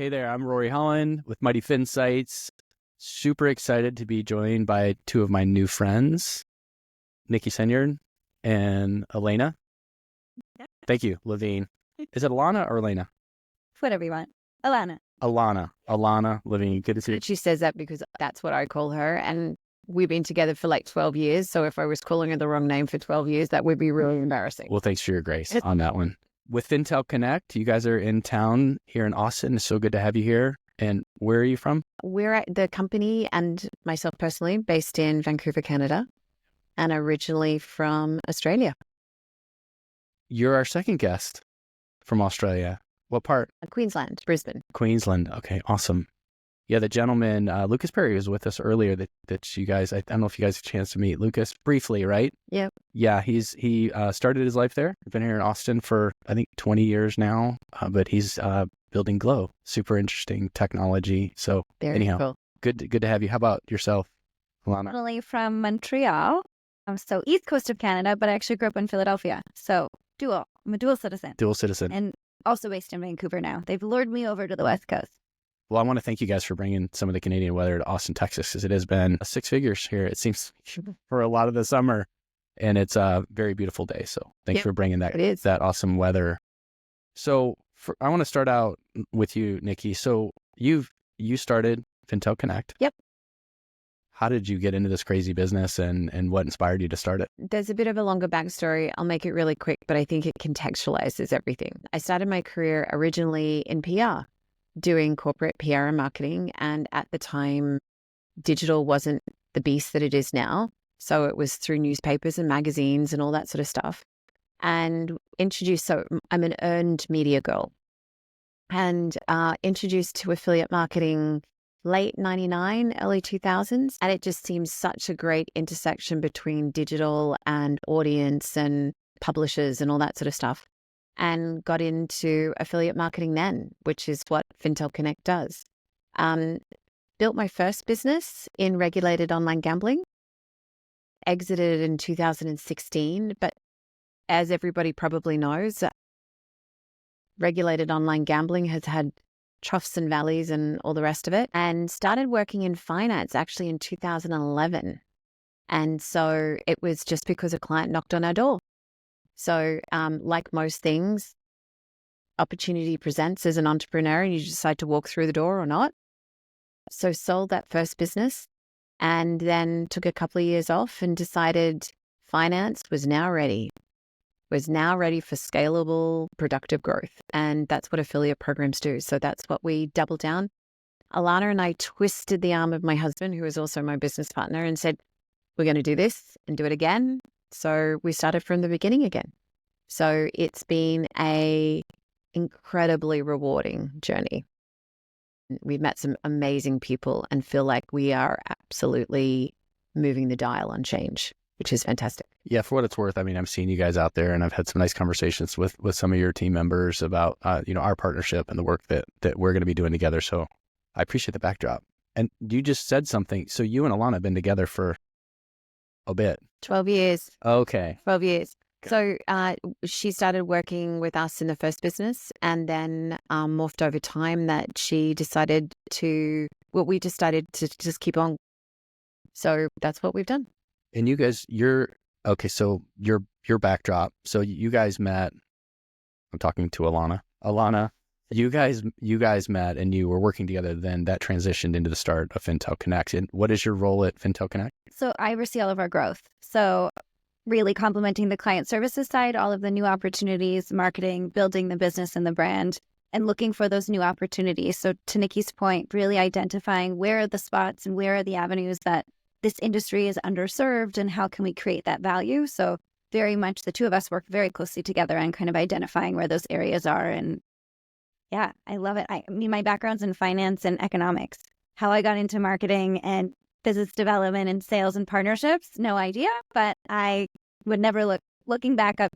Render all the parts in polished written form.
Hey there, I'm Rory Holland with Mighty Finsights. Super excited to be joined by two of my new friends, Nicky Senyard and Alana. Yeah. Thank you, Levine. Is it Alana or Alana? Whatever you want. Alana. Alana, Levine. Good to see you. She says that because that's what I call her. And we've been together for like 12 years. So if I was calling her the wrong name for 12 years, that would be really embarrassing. Well, thanks for your grace on that one. With Fintel Connect, you guys are in town here in Austin. It's so good to have you here. And where are you from? We're at the company and myself personally based in Vancouver, Canada, and originally from Australia. You're our second guest from Australia. What part? Queensland, Brisbane. Queensland. Okay, awesome. Yeah, the gentleman, Lucas Perry, was with us earlier that you guys, I don't know if you guys had a chance to meet Lucas briefly, right? Yep. Yeah, he started his life there. Been here in Austin for, I think, 20 years now, but he's building Glow. Super interesting technology. So Very anyhow, cool. good to have you. How about yourself, Alana? Originally from Montreal, so east coast of Canada, but I actually grew up in Philadelphia. So dual. I'm a dual citizen. Dual citizen. And also based in Vancouver now. They've lured me over to the West Coast. Well, I want to thank you guys for bringing some of the Canadian weather to Austin, Texas, because it has been six figures here, it seems, for a lot of the summer. And it's a very beautiful day. So thanks for bringing that awesome weather. So I want to start out with you, Nicky. So you started Fintel Connect. Yep. How did you get into this crazy business and what inspired you to start it? There's a bit of a longer backstory. I'll make it really quick, but I think it contextualizes everything. I started my career originally in PR, doing corporate PR and marketing. And at the time, digital wasn't the beast that it is now. So it was through newspapers and magazines and all that sort of stuff. And so I'm an earned media girl and introduced to affiliate marketing late 99, early 2000s. And it just seems such a great intersection between digital and audience and publishers and all that sort of stuff. And got into affiliate marketing then, which is what Fintel Connect does. Built my first business in regulated online gambling, exited in 2016. But as everybody probably knows, regulated online gambling has had troughs and valleys and all the rest of it, and started working in finance actually in 2011. And so it was just because a client knocked on our door. So like most things, opportunity presents as an entrepreneur and you decide to walk through the door or not. So sold that first business and then took a couple of years off and decided finance was now ready for scalable, productive growth. And that's what affiliate programs do. So that's what we doubled down. Alana and I twisted the arm of my husband, who is also my business partner, and said, we're going to do this and do it again. So we started from the beginning again. So it's been a incredibly rewarding journey. We've met some amazing people and feel like we are absolutely moving the dial on change, which is fantastic. Yeah, for what it's worth, I mean, I've seen you guys out there and I've had some nice conversations with some of your team members about, our partnership and the work that we're going to be doing together. So I appreciate the backdrop. And you just said something. So you and Alana have been together for a bit. 12 years. Okay. 12 years. So she started working with us in the first business and then morphed over time that we decided to just keep on. So that's what we've done. And you guys, so your backdrop. So you guys met, I'm talking to Alana. Alana, you guys met and you were working together, then that transitioned into the start of Fintel Connect. And what is your role at Fintel Connect? So I oversee all of our growth. So really complementing the client services side, all of the new opportunities, marketing, building the business and the brand, and looking for those new opportunities. So to Nicky's point, really identifying where are the spots and where are the avenues that this industry is underserved and how can we create that value? So very much the two of us work very closely together and kind of identifying where those areas are. And yeah, I love it. I mean, my background's in finance and economics. How I got into marketing and business development and sales and partnerships, no idea. But I would never looking back up,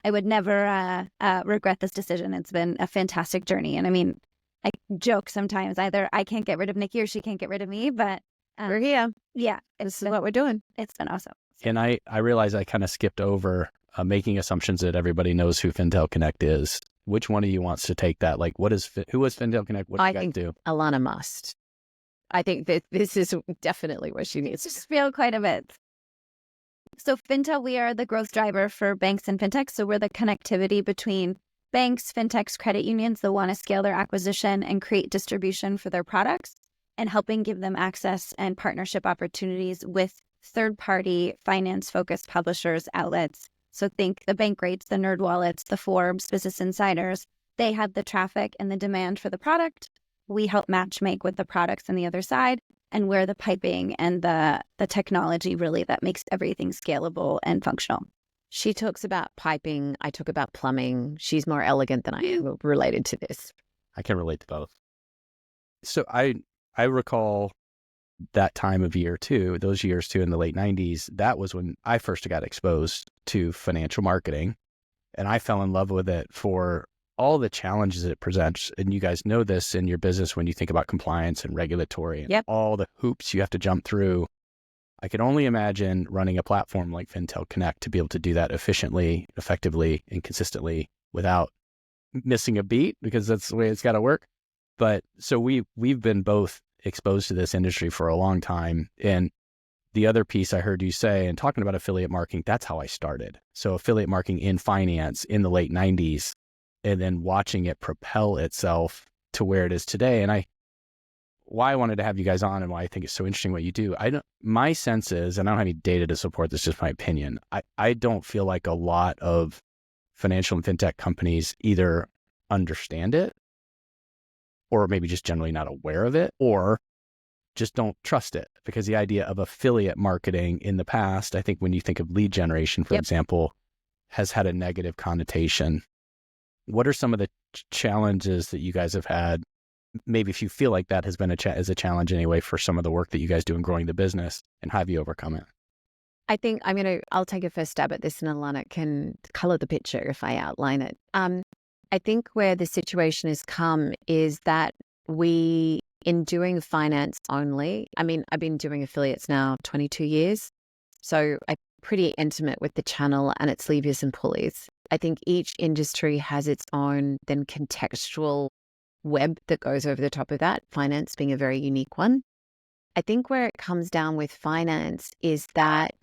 I would never regret this decision. It's been a fantastic journey. And I mean, I joke sometimes either I can't get rid of Nicky or she can't get rid of me, but we're here. Yeah. This is what we're doing. It's been awesome. And I realize I kind of skipped over making assumptions that everybody knows who Fintel Connect is. which one of you wants to take that? Like, who was Fintel Connect? What do you guys do? Alana must. I think that this is definitely what she needs. Just feel quite a bit. So Fintel, we are the growth driver for banks and fintechs. So we're the connectivity between banks, fintechs, credit unions that want to scale their acquisition and create distribution for their products, and helping give them access and partnership opportunities with third-party finance-focused publishers, outlets. So think the Bankrates, the NerdWallets, the Forbes, Business Insiders. They have the traffic and the demand for the product. We help matchmake with the products on the other side, and we're the piping and the technology really that makes everything scalable and functional. She talks about piping. I talk about plumbing. She's more elegant than I am related to this. I can relate to both. So I recall that time of year too, those years too, in the late 90s. That was when I first got exposed to financial marketing, and I fell in love with it for all the challenges it presents. And you guys know this in your business when you think about compliance and regulatory and all the hoops you have to jump through. I could only imagine running a platform like Fintel Connect to be able to do that efficiently, effectively, and consistently without missing a beat, because that's the way it's got to work. But so we've been both exposed to this industry for a long time. And the other piece I heard you say, and talking about affiliate marketing, that's how I started. So affiliate marketing in finance in the late 90s, and then watching it propel itself to where it is today. And why I wanted to have you guys on and why I think it's so interesting what you do. My sense is, and I don't have any data to support this, just my opinion. I don't feel like a lot of financial and fintech companies either understand it, or maybe just generally not aware of it, or just don't trust it. Because the idea of affiliate marketing in the past, I think when you think of lead generation, for example, has had a negative connotation. What are some of the challenges that you guys have had? Maybe if you feel like that has been as a challenge anyway for some of the work that you guys do in growing the business, and how have you overcome it? I think I'll take a first stab at this, and Alana can color the picture if I outline it. I think where the situation has come is that in doing finance only, I've been doing affiliates now 22 years. So I'm pretty intimate with the channel and its levers and pulleys. I think each industry has its own then contextual web that goes over the top of that, finance being a very unique one. I think where it comes down with finance is that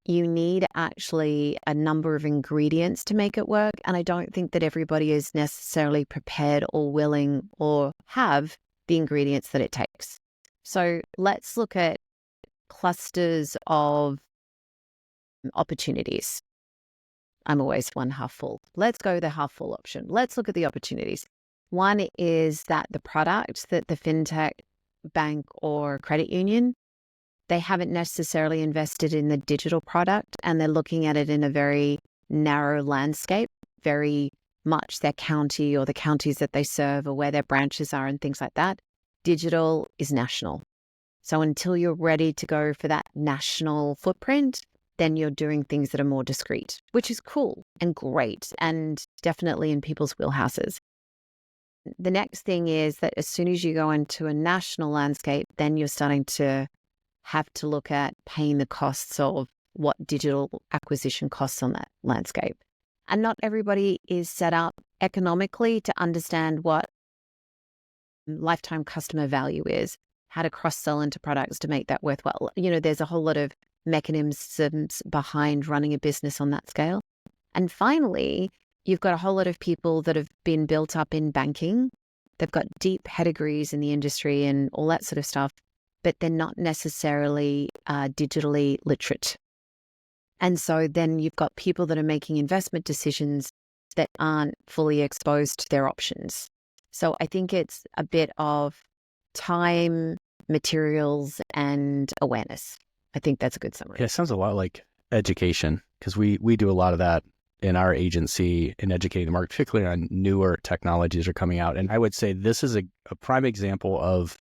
you need actually a number of ingredients to make it work. And I don't think that everybody is necessarily prepared or willing or have the ingredients that it takes. So let's look at clusters of opportunities. I'm always one half full. Let's go the half full option. Let's look at the opportunities. One is that the product that the fintech, bank, or credit union, they haven't necessarily invested in the digital product, and they're looking at it in a very narrow landscape, very much their county or the counties that they serve or where their branches are and things like that. Digital is national. So until you're ready to go for that national footprint, then you're doing things that are more discreet, which is cool and great and definitely in people's wheelhouses. The next thing is that as soon as you go into a national landscape, then you're starting to have to look at paying the costs of what digital acquisition costs on that landscape. And not everybody is set up economically to understand what lifetime customer value is, how to cross-sell into products to make that worthwhile. There's a whole lot of mechanisms behind running a business on that scale. And finally, you've got a whole lot of people that have been built up in banking. They've got deep pedigrees in the industry and all that sort of stuff, but they're not necessarily digitally literate. And so then you've got people that are making investment decisions that aren't fully exposed to their options. So I think it's a bit of time, materials, and awareness. I think that's a good summary. Yeah, it sounds a lot like education, because we do a lot of that in our agency in educating the market, particularly on newer technologies are coming out. And I would say this is a prime example of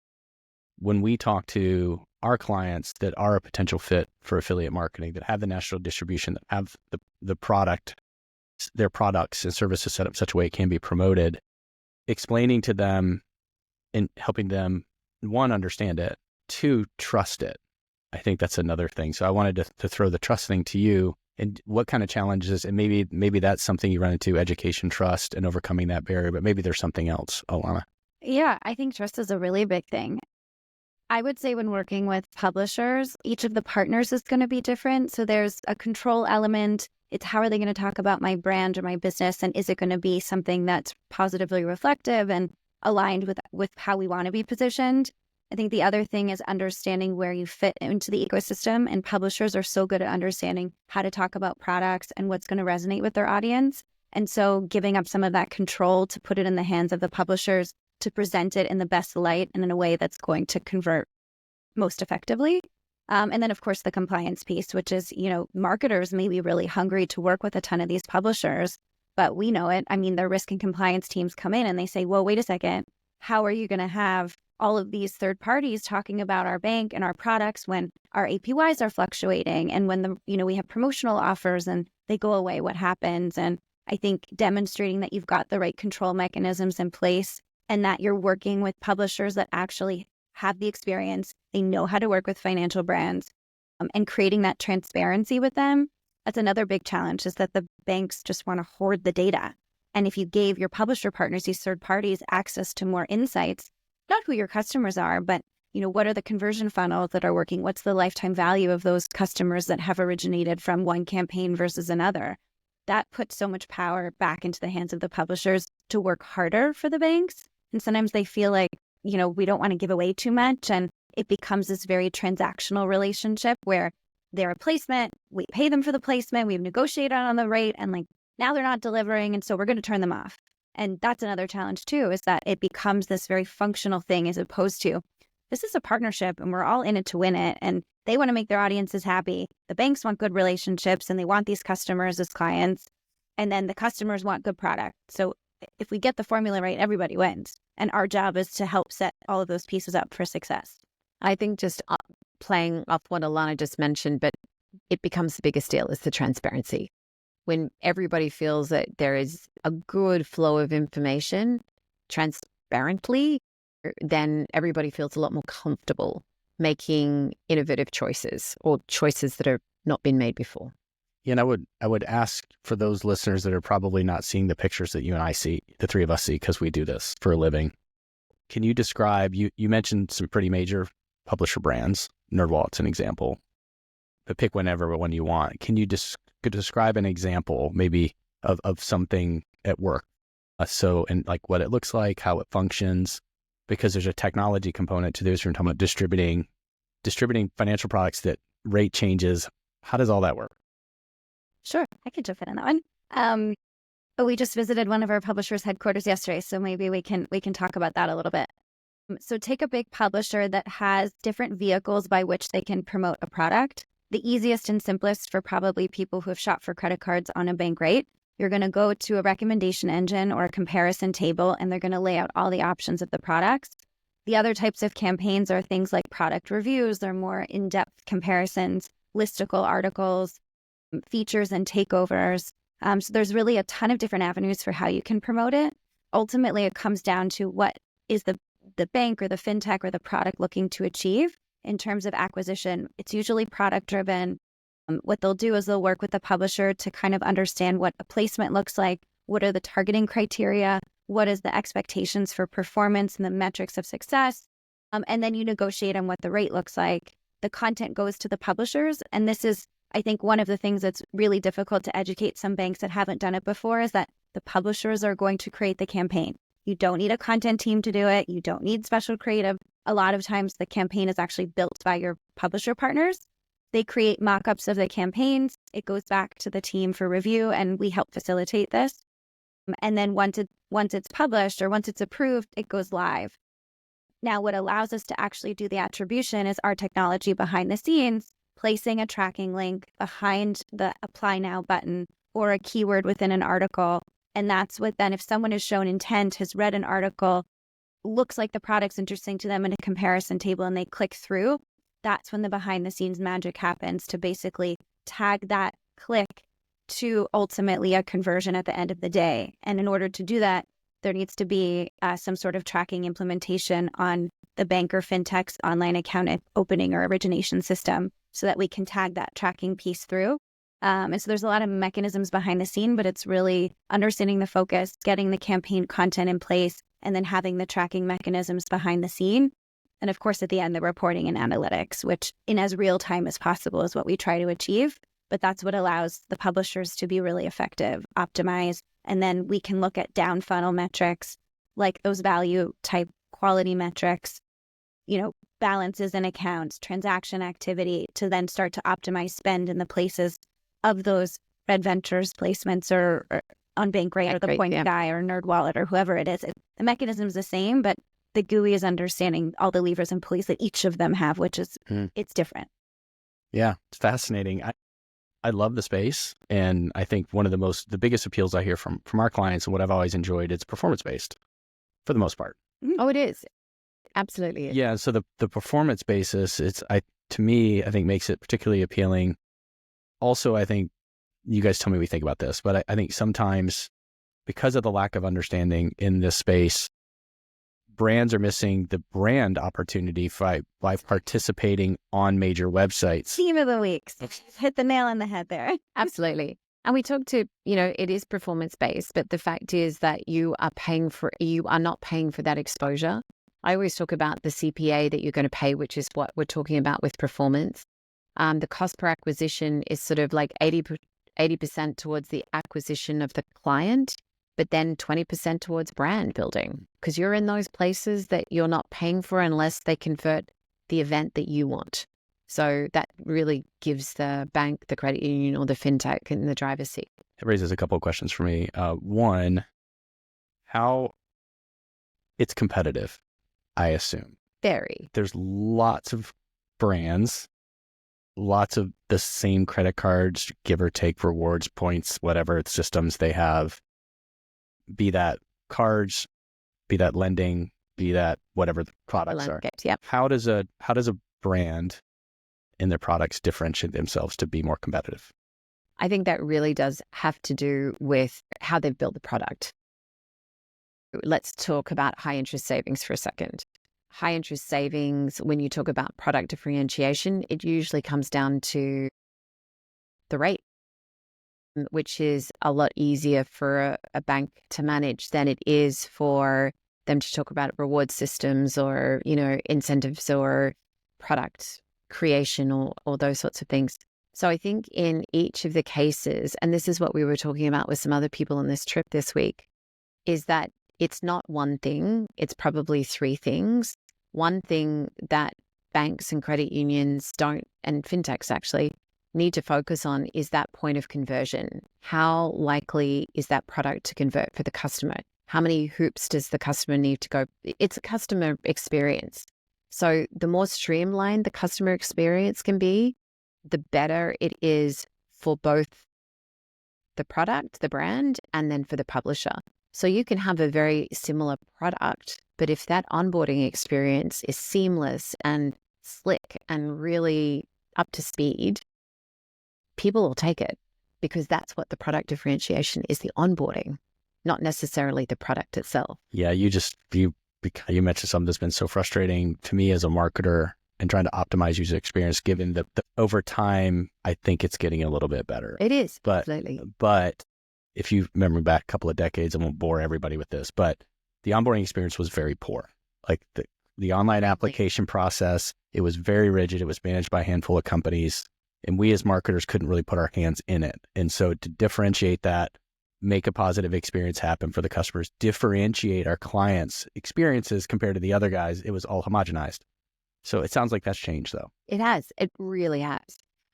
when we talk to our clients that are a potential fit for affiliate marketing, that have the national distribution, that have the product, their products and services set up such a way it can be promoted, explaining to them and helping them, one, understand it, two, trust it. I think that's another thing. So I wanted to throw the trust thing to you. And what kind of challenges, and maybe that's something you run into, education, trust, and overcoming that barrier, but maybe there's something else, Alana. Yeah, I think trust is a really big thing. I would say when working with publishers, each of the partners is going to be different. So there's a control element. It's how are they going to talk about my brand or my business? And is it going to be something that's positively reflective and aligned with how we want to be positioned? I think the other thing is understanding where you fit into the ecosystem. And publishers are so good at understanding how to talk about products and what's going to resonate with their audience. And so giving up some of that control to put it in the hands of the publishers to present it in the best light and in a way that's going to convert most effectively. And then, of course, the compliance piece, which is, marketers may be really hungry to work with a ton of these publishers, but we know it. I mean, their risk and compliance teams come in and they say, well, wait a second, how are you going to have all of these third parties talking about our bank and our products when our APYs are fluctuating and when we have promotional offers and they go away, what happens? And I think demonstrating that you've got the right control mechanisms in place and that you're working with publishers that actually have the experience, they know how to work with financial brands, and creating that transparency with them. That's another big challenge, is that the banks just want to hoard the data. And if you gave your publisher partners, these third parties, access to more insights, not who your customers are, but what are the conversion funnels that are working? What's the lifetime value of those customers that have originated from one campaign versus another? That puts so much power back into the hands of the publishers to work harder for the banks. And sometimes they feel like, we don't want to give away too much. And it becomes this very transactional relationship where they're a placement, we pay them for the placement, we've negotiated on the rate, and now they're not delivering. And so we're going to turn them off. And that's another challenge too, is that it becomes this very functional thing as opposed to this is a partnership and we're all in it to win it. And they want to make their audiences happy. The banks want good relationships and they want these customers as clients. And then the customers want good product. So if we get the formula right, everybody wins. And our job is to help set all of those pieces up for success. I think just playing off what Alana just mentioned, but it becomes the biggest deal is the transparency. When everybody feels that there is a good flow of information transparently, then everybody feels a lot more comfortable making innovative choices or choices that have not been made before. Yeah, and I would ask for those listeners that are probably not seeing the pictures that you and I see, the three of us see, because we do this for a living. Can you describe, you mentioned some pretty major publisher brands, NerdWallet's an example, but pick whenever one you want. Can you describe an example maybe of something at work? And what it looks like, how it functions, because there's a technology component to this. We're talking about distributing financial products that rate changes. How does all that work? Sure, I could jump in on that one. But we just visited one of our publishers' headquarters yesterday, so maybe we can talk about that a little bit. So take a big publisher that has different vehicles by which they can promote a product. The easiest and simplest for probably people who have shopped for credit cards on a bank rate, you're going to go to a recommendation engine or a comparison table, and they're going to lay out all the options of the products. The other types of campaigns are things like product reviews. They're more in-depth comparisons, listicle articles, features and takeovers. So there's really a ton of different avenues for how you can promote it. Ultimately, it comes down to what is the bank or the fintech or the product looking to achieve in terms of acquisition. It's usually product driven. What they'll do is they'll work with the publisher to kind of understand what a placement looks like, what are the targeting criteria, what is the expectations for performance and the metrics of success, and then you negotiate on what the rate looks like. The content goes to the publishers, and this is, I think, one of the things that's really difficult to educate some banks that haven't done it before is that the publishers are going to create the campaign. You don't need a content team to do it. You don't need special creative. A lot of times the campaign is actually built by your publisher partners. They create mock-ups of the campaigns. It goes back to the team for review, and we help facilitate this. And then once it's published or once it's approved, it goes live. Now, what allows us to actually do the attribution is our technology behind the scenes, placing a tracking link behind the Apply Now button or a keyword within an article. And that's what then, if someone has shown intent, has read an article, looks like the product's interesting to them in a comparison table, and they click through, that's when the behind the scenes magic happens to basically tag that click to ultimately a conversion at the end of the day. And in order to do that, there needs to be some sort of tracking implementation on the bank or fintech's online account opening or origination system so that we can tag that tracking piece through. And so there's a lot of mechanisms behind the scene, but it's really understanding the focus, getting the campaign content in place, and then having the tracking mechanisms behind the scene. And of course, at the end, the reporting and analytics, which in as real time as possible is what we try to achieve. But that's what allows the publishers to be really effective, optimize. And then we can look at down funnel metrics, like those value type quality metrics, balances in accounts, transaction activity, to then start to optimize spend in the places of those Red Ventures placements or on Bankrate or the Point Guy or NerdWallet or whoever it is. The mechanism is the same, but the GUI is understanding all the levers and pulleys that each of them have, which is, it's different. Yeah, it's fascinating. I love the space. And I think one of the biggest appeals I hear from our clients and what I've always enjoyed, it's performance-based for the most part. Oh, it is. Absolutely is. Yeah. So the performance basis, to me, I think makes it particularly appealing. Also, I think you guys tell me what you think about this, but I think sometimes because of the lack of understanding in this space, brands are missing the brand opportunity by participating on major websites. Theme of the week. Hit the nail on the head there. Absolutely. And we talked to, it is performance-based, but the fact is that you are not paying for that exposure. I always talk about the CPA that you're going to pay, which is what we're talking about with performance. The cost per acquisition is sort of like 80% towards the acquisition of the client, but then 20% towards brand building, because you're in those places that you're not paying for unless they convert the event that you want. So that really gives the bank, the credit union, or the fintech in the driver's seat. It raises a couple of questions for me. One, how it's competitive, I assume. Very. There's lots of brands, lots of the same credit cards, give or take rewards, points, whatever systems they have, be that cards, be that lending, be that whatever the products are. Yep. How does a brand in their products differentiate themselves to be more competitive? I think that really does have to do with how they've built the product. Let's talk about high interest savings for a second. High interest savings, when you talk about product differentiation, it usually comes down to the rate, which is a lot easier for a bank to manage than it is for them to talk about reward systems or, incentives or product creation or those sorts of things. So I think in each of the cases, and this is what we were talking about with some other people on this trip this week, is that it's not one thing, it's probably three things. One thing that banks and credit unions don't, and fintechs actually, need to focus on is that point of conversion. How likely is that product to convert for the customer? How many hoops does the customer need to go? It's a customer experience. So the more streamlined the customer experience can be, the better it is for both the product, the brand, and then for the publisher. So you can have a very similar product, but if that onboarding experience is seamless and slick and really up to speed, people will take it, because that's what the product differentiation is, the onboarding, not necessarily the product itself. Yeah, you mentioned something that's been so frustrating to me as a marketer and trying to optimize user experience, given that over time, I think it's getting a little bit better. It is, absolutely. But if you remember back a couple of decades, I won't bore everybody with this, but the onboarding experience was very poor. Like the online application process, it was very rigid. It was managed by a handful of companies, and we as marketers couldn't really put our hands in it. And so to differentiate that, make a positive experience happen for the customers, differentiate our clients' experiences compared to the other guys, it was all homogenized. So it sounds like that's changed, though. It has. It really has.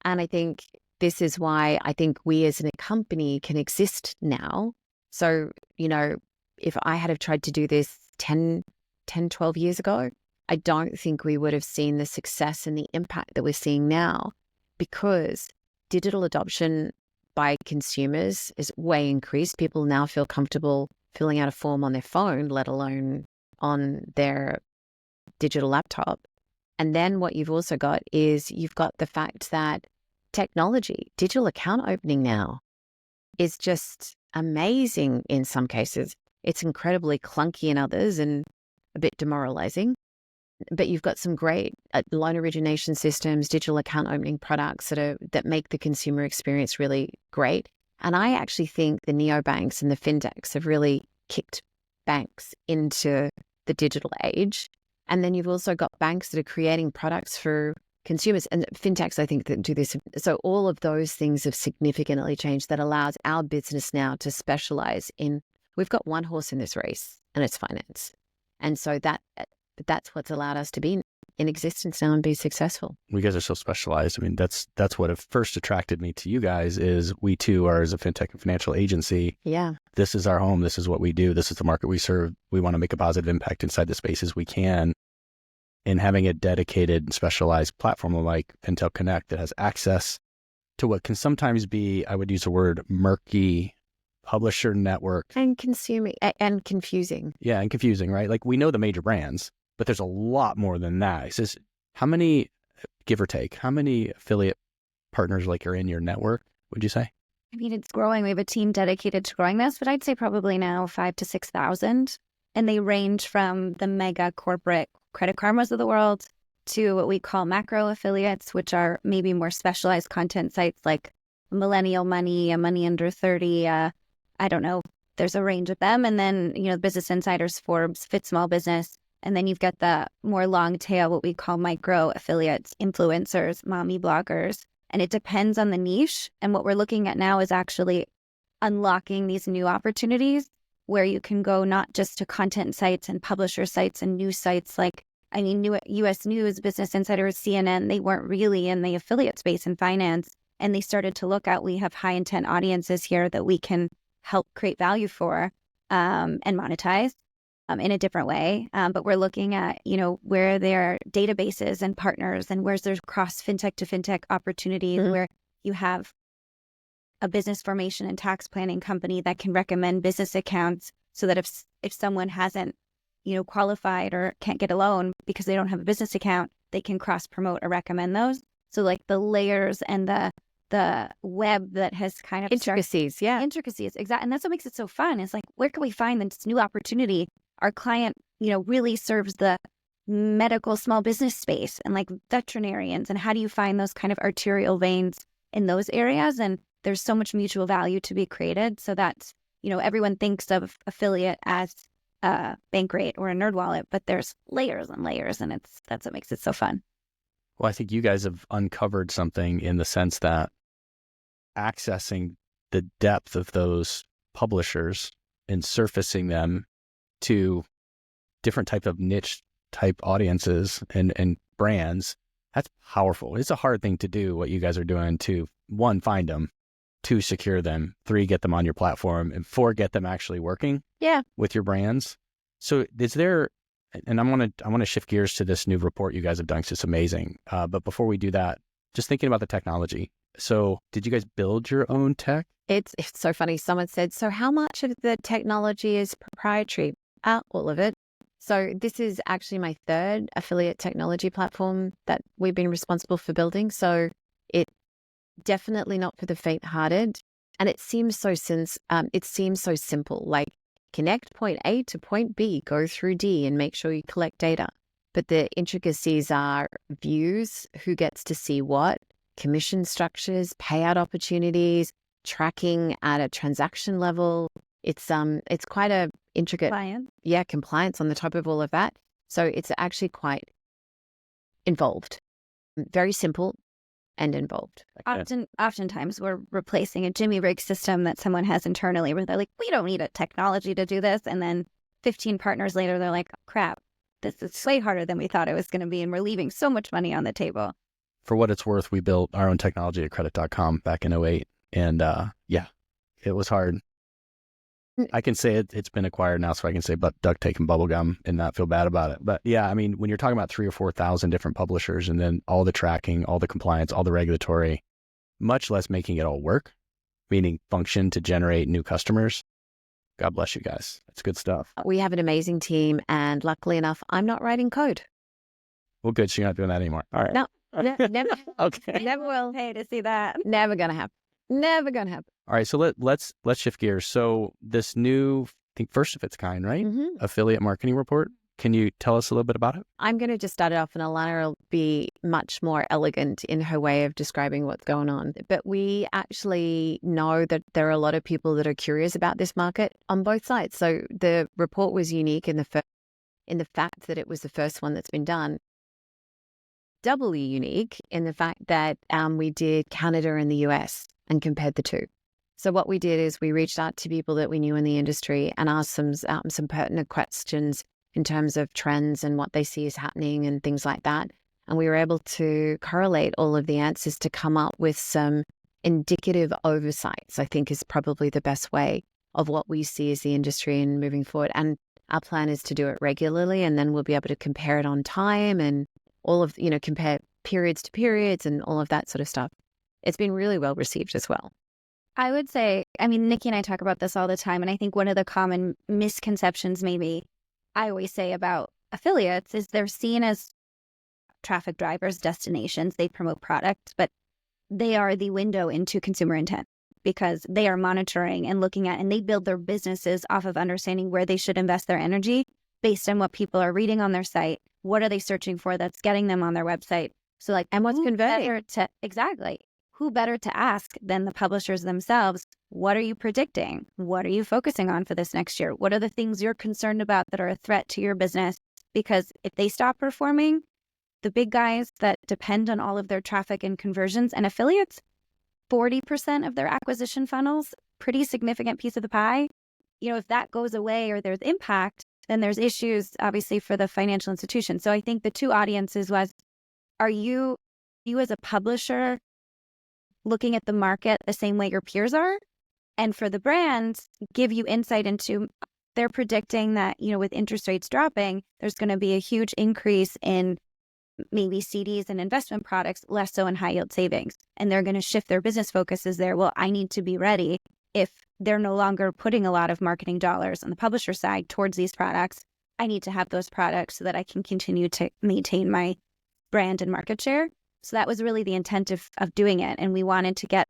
And I think this is why I think we as a company can exist now. So, if I had have tried to do this 10, 12 years ago, I don't think we would have seen the success and the impact that we're seeing now, because digital adoption by consumers is way increased. People now feel comfortable filling out a form on their phone, let alone on their digital laptop. And then what you've also got is you've got the fact that technology, digital account opening now is just amazing in some cases. It's incredibly clunky in others and a bit demoralizing. But you've got some great loan origination systems, digital account opening products that make the consumer experience really great. And I actually think the neobanks and the fintechs have really kicked banks into the digital age. And then you've also got banks that are creating products for consumers, and fintechs, I think, that do this. So all of those things have significantly changed. That allows our business now to specialize in, we've got one horse in this race, and it's finance. And so that's what's allowed us to be in existence now and be successful. You guys are so specialized. I mean, that's what first attracted me to you guys is we too are, as a fintech and financial agency. Yeah. This is our home. This is what we do. This is the market we serve. We want to make a positive impact inside the spaces we can. And having a dedicated, specialized platform like Fintel Connect that has access to what can sometimes be, I would use the word murky publisher network. And consuming and confusing. Yeah, and confusing, right? Like we know the major brands, but there's a lot more than that. It says, how many, give or take, how many affiliate partners like are in your network, would you say? I mean, it's growing. We have a team dedicated to growing this, but I'd say probably now 5,000 to 6,000. And they range from the mega corporate Credit Karmas of the world to what we call macro affiliates, which are maybe more specialized content sites like Millennial Money, a Money Under 30. I don't know. There's a range of them. And then, Business Insiders, Forbes, Fit Small Business. And then you've got the more long tail, what we call micro affiliates, influencers, mommy bloggers. And it depends on the niche. And what we're looking at now is actually unlocking these new opportunities where you can go not just to content sites and publisher sites and news sites like, US News, Business Insider, CNN, they weren't really in the affiliate space in finance. And they started to look at, we have high intent audiences here that we can help create value for and monetize in a different way. But we're looking at, where there are databases and partners and where's there's cross fintech to fintech opportunities where you have a business formation and tax planning company that can recommend business accounts so that if someone hasn't, qualified or can't get a loan because they don't have a business account, they can cross promote or recommend those. So like the layers and the web that has kind of intricacies, intricacies, exactly. And that's what makes it so fun. It's like, where can we find this new opportunity? Our client, really serves the medical small business space and like veterinarians. And how do you find those kind of arterial veins in those areas? And there's so much mutual value to be created. So that's, everyone thinks of affiliate as a Bankrate or a NerdWallet, but there's layers and layers, and that's what makes it so fun. Well, I think you guys have uncovered something in the sense that accessing the depth of those publishers and surfacing them to different type of niche type audiences and brands, that's powerful. It's a hard thing to do what you guys are doing to, 1, find them, 2, secure them, 3, get them on your platform, and 4, get them actually working with your brands. So is there, and I want to shift gears to this new report you guys have done, because it's amazing. But before we do that, just thinking about the technology. So did you guys build your own tech? It's so funny. Someone said, so how much of the technology is proprietary? All of it. So this is actually my 3rd affiliate technology platform that we've been responsible for building. So it definitely not for the faint-hearted. And it seems so simple, like connect point A to point B, go through D and make sure you collect data. But the intricacies are views, who gets to see what, commission structures, payout opportunities, tracking at a transaction level. It's quite a intricate compliance on the top of all of that. So it's actually quite involved. Very simple and involved. Oftentimes we're replacing a Jimmy rig system that someone has internally where they're like, we don't need a technology to do this. And then 15 partners later, they're like, oh, crap, this is way harder than we thought it was going to be. And we're leaving so much money on the table. For what it's worth, we built our own technology at credit.com back in 2008. And it was hard. I can say it's been acquired now, so I can say duct tape and bubble gum and not feel bad about it. But yeah, I mean, when you're talking about 3,000 or 4,000 different publishers and then all the tracking, all the compliance, all the regulatory, much less making it all work, meaning function to generate new customers. God bless you guys. That's good stuff. We have an amazing team, and luckily enough, I'm not writing code. Well, good. So you're not doing that anymore. All right. No, never. Okay. Never will. Hey, to see that. Never gonna happen. Never gonna happen. All right, so let's shift gears. So this new, I think, first of its kind, right? Mm-hmm. Affiliate marketing report. Can you tell us a little bit about it? I'm going to just start it off, and Alana will be much more elegant in her way of describing what's going on. But we actually know that there are a lot of people that are curious about this market on both sides. So the report was unique in the fact that it was the first one that's been done. Doubly unique in the fact that we did Canada and the US and compared the two. So what we did is we reached out to people that we knew in the industry and asked some pertinent questions in terms of trends and what they see is happening and things like that. And we were able to correlate all of the answers to come up with some indicative oversights, I think is probably the best way of what we see as the industry and moving forward. And our plan is to do it regularly, and then we'll be able to compare it on time and all of, compare periods to periods and all of that sort of stuff. It's been really well received as well. I would say, Nicky and I talk about this all the time, and I think one of the common misconceptions maybe I always say about affiliates is they're seen as traffic drivers, destinations. They promote products, but they are the window into consumer intent because they are monitoring and looking at, and they build their businesses off of understanding where they should invest their energy based on what people are reading on their site. What are they searching for that's getting them on their website? So and what's converting? Exactly. Who better to ask than the publishers themselves? What are you predicting? What are you focusing on for this next year? What are the things you're concerned about that are a threat to your business? Because if they stop performing, the big guys that depend on all of their traffic and conversions and affiliates, 40% of their acquisition funnels, pretty significant piece of the pie. If that goes away or there's impact, then there's issues, obviously, for the financial institution. So I think the two audiences was, are you as a publisher looking at the market the same way your peers are? And for the brands, give you insight into, they're predicting that, with interest rates dropping, there's going to be a huge increase in maybe CDs and investment products, less so in high yield savings. And they're going to shift their business focuses there. Well, I need to be ready if they're no longer putting a lot of marketing dollars on the publisher side towards these products. I need to have those products so that I can continue to maintain my brand and market share. So that was really the intent of doing it. And we wanted to get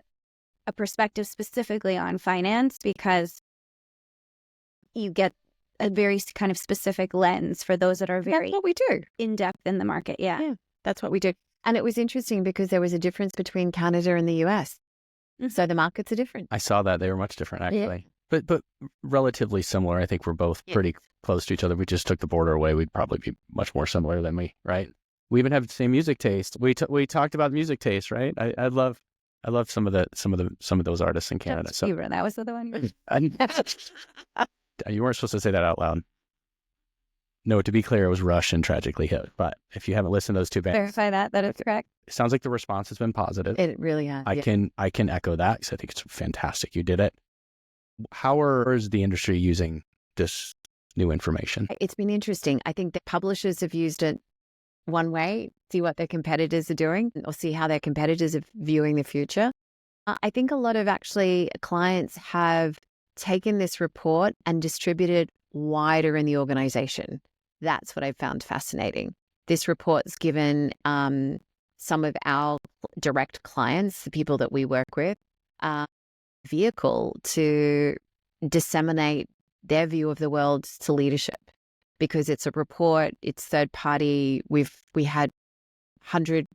a perspective specifically on finance because you get a very kind of specific lens for those that are very That's what we do. In-depth in the market. Yeah, that's what we do. And it was interesting because there was a difference between Canada and the US. Mm-hmm. So the markets are different. I saw that. They were much different, actually. Yeah. But relatively similar. I think we're both pretty close to each other. We just took the border away. We'd probably be much more similar than me, right? We even have the same music taste. We talked about music taste, right? I love some of those artists in Canada. So that was the one. You weren't supposed to say that out loud. No, to be clear, it was Rush and Tragically Hip. But if you haven't listened to those two bands, verify that is correct. It sounds like the response has been positive. It really has. I can echo that because I think it's fantastic. You did it. How is the industry using this new information? It's been interesting. I think the publishers have used it one way, see what their competitors are doing or see how their competitors are viewing the future. I think a lot of actually clients have taken this report and distributed wider in the organization. That's what I found fascinating. This report's given some of our direct clients, the people that we work with, a vehicle to disseminate their view of the world to leadership. Because it's a report, it's third party. We had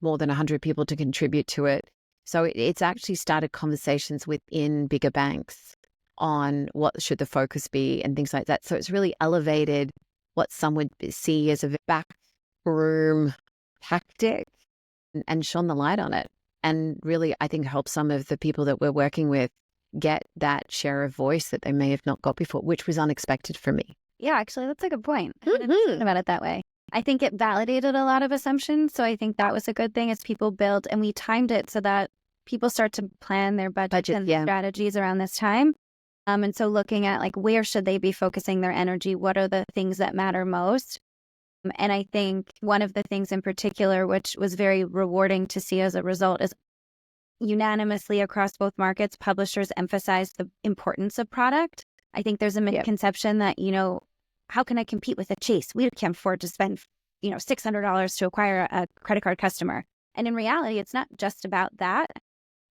more than 100 people to contribute to it. So it's actually started conversations within bigger banks on what should the focus be and things like that. So it's really elevated what some would see as a backroom tactic and shone the light on it. And really, I think helped some of the people that we're working with get that share of voice that they may have not got before, which was unexpected for me. Yeah, actually, that's a good point. I hadn't thought about it that way. I think it validated a lot of assumptions. So I think that was a good thing as people build, and we timed it so that people start to plan their budget and strategies around this time. And so looking at where should they be focusing their energy? What are the things that matter most? And I think one of the things in particular, which was very rewarding to see as a result, is unanimously across both markets, publishers emphasize the importance of product. I think there's a misconception that, how can I compete with a Chase? We can't afford to spend, $600 to acquire a credit card customer. And in reality, it's not just about that.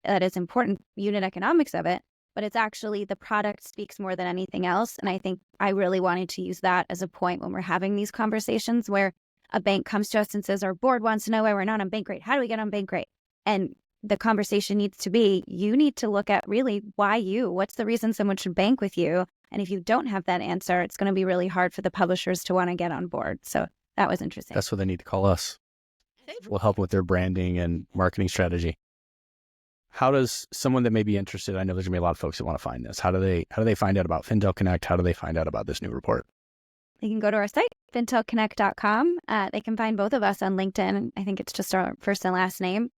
That is important, unit economics of it. but it's actually the product speaks more than anything else. And I think I really wanted to use that as a point when we're having these conversations where a bank comes to us and says, our board wants to know why we're not on bank rate. How do we get on bank rate? And the conversation needs to be, you need to look at really why you, what's the reason someone should bank with you? And if you don't have that answer, it's going to be really hard for the publishers to want to get on board. So that was interesting. That's what they need to call us. We'll help with their branding and marketing strategy. How does someone that may be interested, I know there's gonna be a lot of folks that want to find this. How do they find out about Fintel Connect? How do they find out about this new report? They can go to our site, fintelconnect.com. They can find both of us on LinkedIn. I think it's just our first and last name.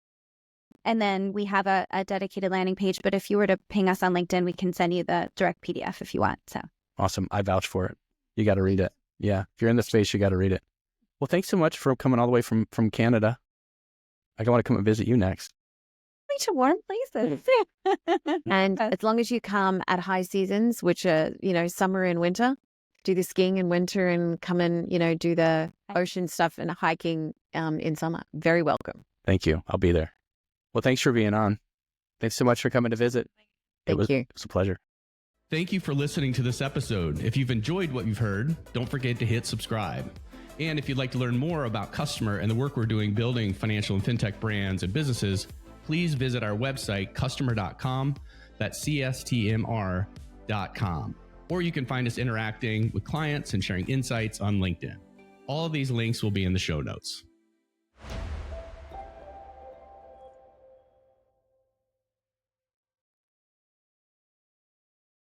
And then we have a dedicated landing page. But if you were to ping us on LinkedIn, we can send you the direct PDF if you want. So awesome. I vouch for it. You got to read it. Yeah. If you're in the space, you got to read it. Well, thanks so much for coming all the way from Canada. I want to come and visit you next. To warm places. And as long as you come at high seasons, which are, summer and winter, do the skiing in winter and come and, do the ocean stuff and hiking in summer. Very welcome. Thank you. I'll be there. Well, thanks for being on. Thanks so much for coming to visit. Thank you. It was a pleasure. Thank you for listening to this episode. If you've enjoyed what you've heard, don't forget to hit subscribe. And if you'd like to learn more about Customer and the work we're doing building financial and fintech brands and businesses, please visit our website, customer.com. That's CSTMR.com. Or you can find us interacting with clients and sharing insights on LinkedIn. All of these links will be in the show notes.